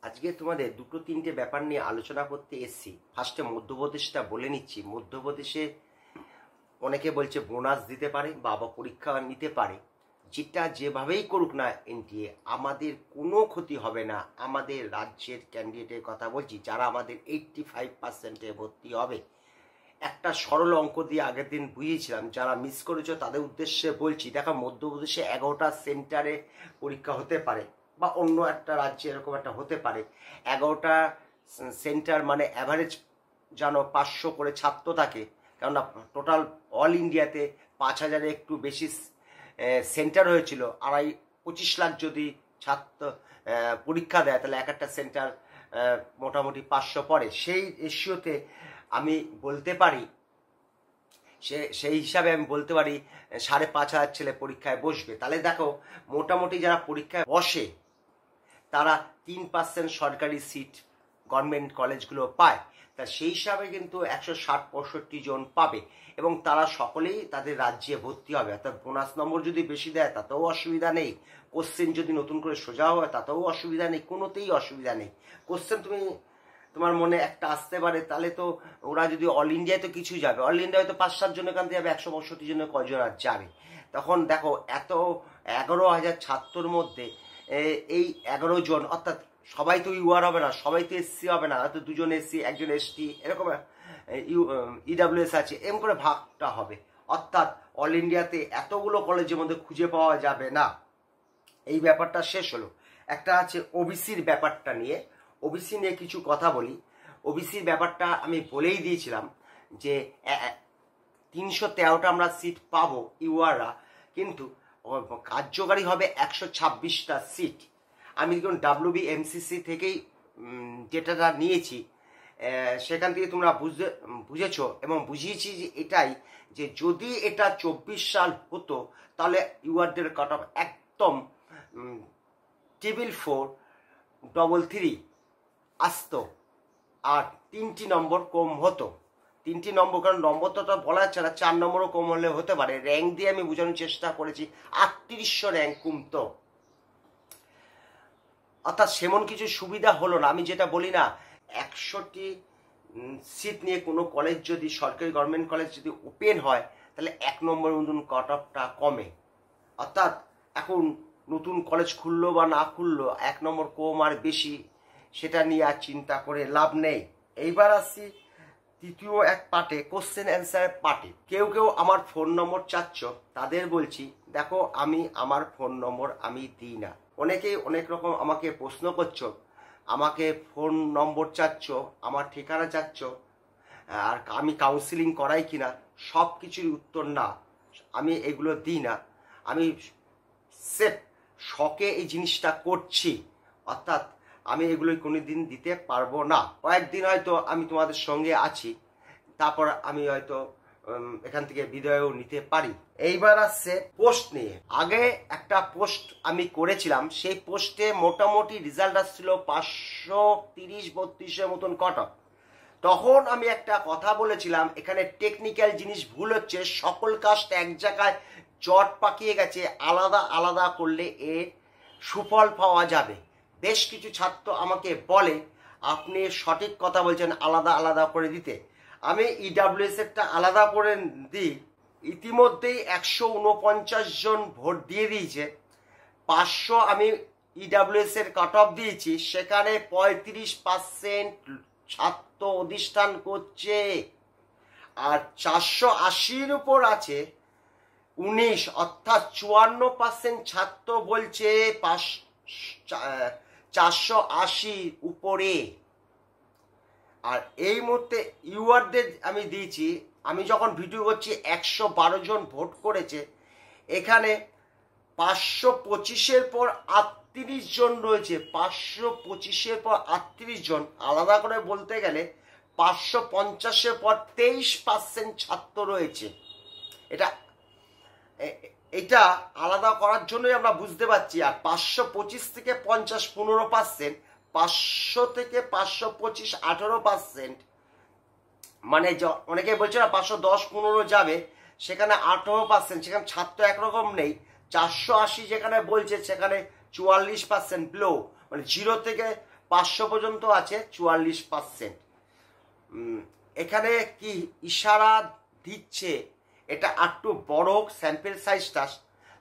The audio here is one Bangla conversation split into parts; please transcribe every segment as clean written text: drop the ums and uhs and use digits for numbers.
আজকে তোমাদের দুটো তিনটে ব্যাপার নিয়ে আলোচনা করতে এসেছি। ফার্স্টে মধ্যপ্রদেশটা বলে নিচ্ছি। মধ্যপ্রদেশে অনেকে বলছে বোনাস দিতে পারে, বাবা পরীক্ষা নিতে পারে। যেটা যেভাবেই করুক না এনটিএ, আমাদের কোনো ক্ষতি হবে না। আমাদের রাজ্যের ক্যান্ডিডেটের কথা বলছি, যারা আমাদের 85%-এ ভর্তি হবে। একটা সরল অঙ্ক দিয়ে আগের দিন বুঝিয়েছিলাম, যারা মিস করেছো তাদের উদ্দেশ্যে বলছি। দেখো, মধ্যপ্রদেশে 11টা সেন্টারে পরীক্ষা হতে পারে, বা অন্য একটা রাজ্যে এরকম একটা হতে পারে। 11টা সেন্টার মানে অ্যাভারেজ যেন 500 করে ছাত্র থাকে, কেননা টোটাল অল ইন্ডিয়াতে 5000-এ একটু বেশি সেন্টার হয়েছিল। 25 লাখ যদি ছাত্র পরীক্ষা দেয়, তাহলে এক একটা সেন্টার মোটামুটি 500 পড়ে। সেই রেশিওতে আমি বলতে পারি, সেই হিসাবে আমি বলতে পারি 5500 ছেলে পরীক্ষায় বসবে। তাহলে দেখো, মোটামুটি যারা পরীক্ষায় বসে তারা 3% সরকারি সিট গভর্নমেন্ট কলেজগুলো পায়। তা সেই হিসাবে কিন্তু 160-65 জন পাবে, এবং তারা সকলেই তাদের রাজ্যে ভর্তি হবে। অর্থাৎ বোনাস নম্বর যদি বেশি দেয় তাতেও অসুবিধা নেই, কোশ্চেন যদি নতুন করে সোজা হয় তাতেও অসুবিধা নেই, কোনোতেই অসুবিধা নেই। কোশ্চেন তোমার মনে একটা আসতে পারে, তাহলে তো ওরা যদি অল ইন্ডিয়ায় তো কিছু যাবে, অল ইন্ডিয়ায় তো 5-7 জন এখান থেকে যাবে, 165 জনের কয়জন আর যাবে। তখন দেখো, এত 11,000 ছাত্রর মধ্যে এই 11 জন, অর্থাৎ সবাই তো ইউআর হবে না, সবাই তো এসসি হবে না, হয়তো 2 জন এসসি 1 জন এসটি, এরকম ইডাব্লিউএস আছে, এরকম করে ভাগটা হবে। অর্থাৎ অল ইন্ডিয়াতে এতগুলো কলেজের মধ্যে খুঁজে পাওয়া যাবে না। এই ব্যাপারটা শেষ হলো। একটা আছে ওবিসির ব্যাপারটা নিয়ে। ওবিসি নিয়ে কিছু কথা বলি। ওবিসির ব্যাপারটা আমি বলেই দিয়েছিলাম যে 313টা আমরা সিট পাবো ইউআররা, কিন্তু কার্যকারী হবে 126টা সিট। আমি দেখুন WBMCC থেকেই ডেটাটা নিয়েছি, সেখান থেকে তোমরা বুঝেছো এবং বুঝিয়েছি যে এটাই, যে যদি এটা 24 সাল হতো তাহলে ইউআরদের কাট অফ একদম 433 আসতো, আর 3টি নম্বর কম হতো। 3টি নম্বর, কারণ নম্বর তো বলা যাচ্ছে না, 4 নম্বরও কম হলে হতে পারে। র্যাঙ্ক দিয়ে আমি বোঝানোর চেষ্টা করেছি, 3800 র্যাঙ্ক কমতো। অর্থাৎ সেমন কিছু সুবিধা হলো না। আমি যেটা বলি না, 100টি সিট নিয়ে কোনো কলেজ যদি সরকারি গভর্নমেন্ট কলেজ যদি ওপেন হয়, তাহলে 1 নম্বর নতুন কাট অফটা কমে। অর্থাৎ এখন নতুন কলেজ খুললো বা না খুললো, 1 নম্বর কম আর বেশি সেটা নিয়ে আর চিন্তা করে লাভ নেই। এইবার আসছি তৃতীয় এক পার্টে, কোশ্চেন অ্যান্সার পার্টে। কেউ কেউ আমার ফোন নম্বর চাচ্ছ, তাদের বলছি দেখো, আমি আমার ফোন নম্বর আমি দিই না। অনেকেই অনেক রকম আমাকে প্রশ্ন করছো, আমাকে ফোন নম্বর চাচ্ছ, আমার ঠিকানা চাচ্ছ, আর আমি কাউন্সিলিং করাই কিনা। সব কিছুর উত্তর না, আমি এগুলো দিই না। আমি সেফ শখে এই জিনিসটা করছি, অর্থাৎ আমি এগুলোই কোনোদিন দিতে পারবো না। কয়েকদিন হয়তো আমি তোমাদের সঙ্গে আছি, তারপর আমি হয়তো এখান থেকে বিদায়ও নিতে পারি। এইবার আসছে পোস্ট নিয়ে। আগে একটা পোস্ট আমি করেছিলাম, সেই পোস্টে মোটামুটি রেজাল্ট আসছিল 530-32-এর মতন কাট অফ। তখন আমি একটা কথা বলেছিলাম, এখানে টেকনিক্যাল জিনিস ভুল হচ্ছে, সকল কাস্ট এক জায়গায় জট পাকিয়ে গেছে, আলাদা আলাদা করলে এর সুফল পাওয়া যাবে। বেশ কিছু ছাত্র আমাকে বলে, আপনি সঠিক কথা বলছেন, আলাদা আলাদা করে দিতে। আমি ইডাব্লিউএস এরটা আলাদা করে দিই। ইতিমধ্যেই 149 জন ভোট দিয়ে দিয়েছে। 500 আমি ইডাব্লিউএস এর কাট অফ দিয়েছি, সেখানে 35% ছাত্র অধিষ্ঠান করছে, আর 480-র উপর আছে 19, অর্থাৎ 54% ছাত্র বলছে 480 উপরে। আর এই মুহূর্তে ইউআরদের আমি দিয়েছি, আমি যখন ভিডিও করছি 112 জন ভোট করেছে। এখানে 525-এর পর 38 জন রয়েছে, 525-এর পর 38 জন। আলাদা করে বলতে গেলে 550-এর পর 23% ছাত্র রয়েছে। এটা আলাদা করার জন্যই আমরা বুঝতে পারছি। আর 525 থেকে 50 15%, 500 থেকে 525 18%, মানে অনেকে বলছে না 510-15 যাবে, সেখানে 18%। সেখানে ছাত্র একরকম নেই। 480 যেখানে বলছে সেখানে 44% ব্লো, মানে 0 থেকে 500 পর্যন্ত আছে 44%। এখানে কি ইশারা দিচ্ছে এটা একটু বড় স্যাম্পেল সাইজটা,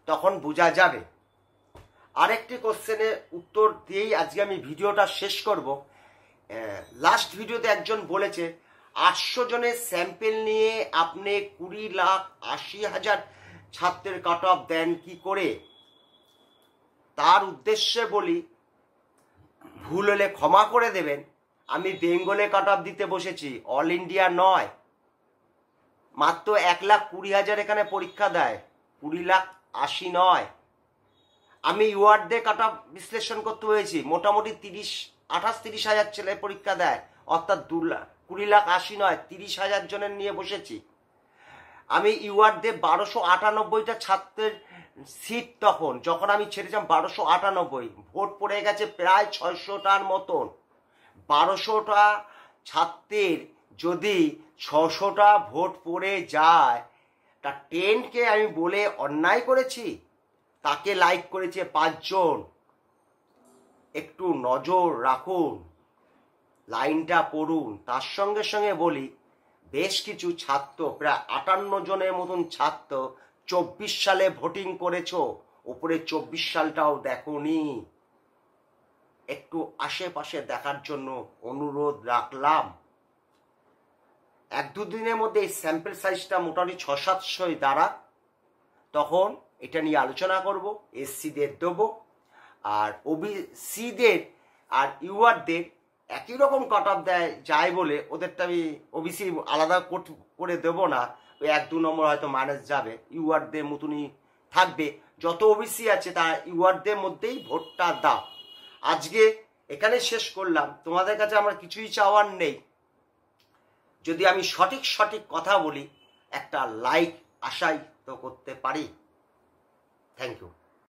তখন বোঝা যাবে। আরেকটি কোশ্চেনের উত্তর দিয়েই আজকে আমি ভিডিওটা শেষ করব। লাস্ট ভিডিওতে একজন বলেছে 800 জনের স্যাম্পেল নিয়ে আপনি 20,80,000 ছাত্রের কাট অফ দেন কি করে? তার উদ্দেশ্যে বলি, ভুল হলে ক্ষমা করে দেবেন। আমি বেঙ্গলে কাট অফ দিতে বসেছি, অল ইন্ডিয়া নয়। মাত্র 1,20,000 এখানে পরীক্ষা দেয়, 20,80,000 নয়। আমি ইউআর দিয়ে কাট অফ বিশ্লেষণ করতে হয়েছি, মোটামুটি 28-30,000 ছেলে পরীক্ষা দেয়, অর্থাৎ 20,80,000 নয়, 30,000 জনের নিয়ে বসেছি। আমি ইউআর দিয়ে 1298টা ছাত্রের সিট, যখন আমি ছেড়েছিলাম 1298, ভোট পড়ে গেছে প্রায় 600টার মতন। 1200টা ছাত্রের যদি 600টা ভোট পড়ে যায়, তা 10কে আমি বলে অন্যায় করেছি? তাকে লাইক করেছে 5 জন। একটু নজর রাখুন, লাইনটা পড়ুন। তার সঙ্গে সঙ্গে বলি, বেশ কিছু ছাত্র, প্রায় 58 জনের মতন ছাত্র 24 সালে ভোটিং করেছো, উপরে 24 সালটাও দেখোনি। একটু আশেপাশে দেখার জন্য অনুরোধ রাখলাম। 1-2 দিনের মধ্যে এই স্যাম্পেল সাইজটা মোটামুটি 600-700 দ্বারা, তখন এটা নিয়ে আলোচনা করব। এসসিদের দেবো, আর ওবিসিদের আর ইউআরদের একই রকম কাট অফ যায় বলে ওদেরটা আমি ওবিসি আলাদা করে দেবো না। ওই 1-2 নম্বর হয়তো মাইনাস যাবে, ইউআরদের মতনই থাকবে। যত ওবিসি আছে তা ইউআরদের মধ্যেই ভোটটা দাও। আজকে এখানে শেষ করলাম। তোমাদের কাছে আমার কিছুই চাওয়ার নেই, যদি আমি সঠিক কথা বলি, একটা লাইক আশাই তো করতে পারি। Thank you.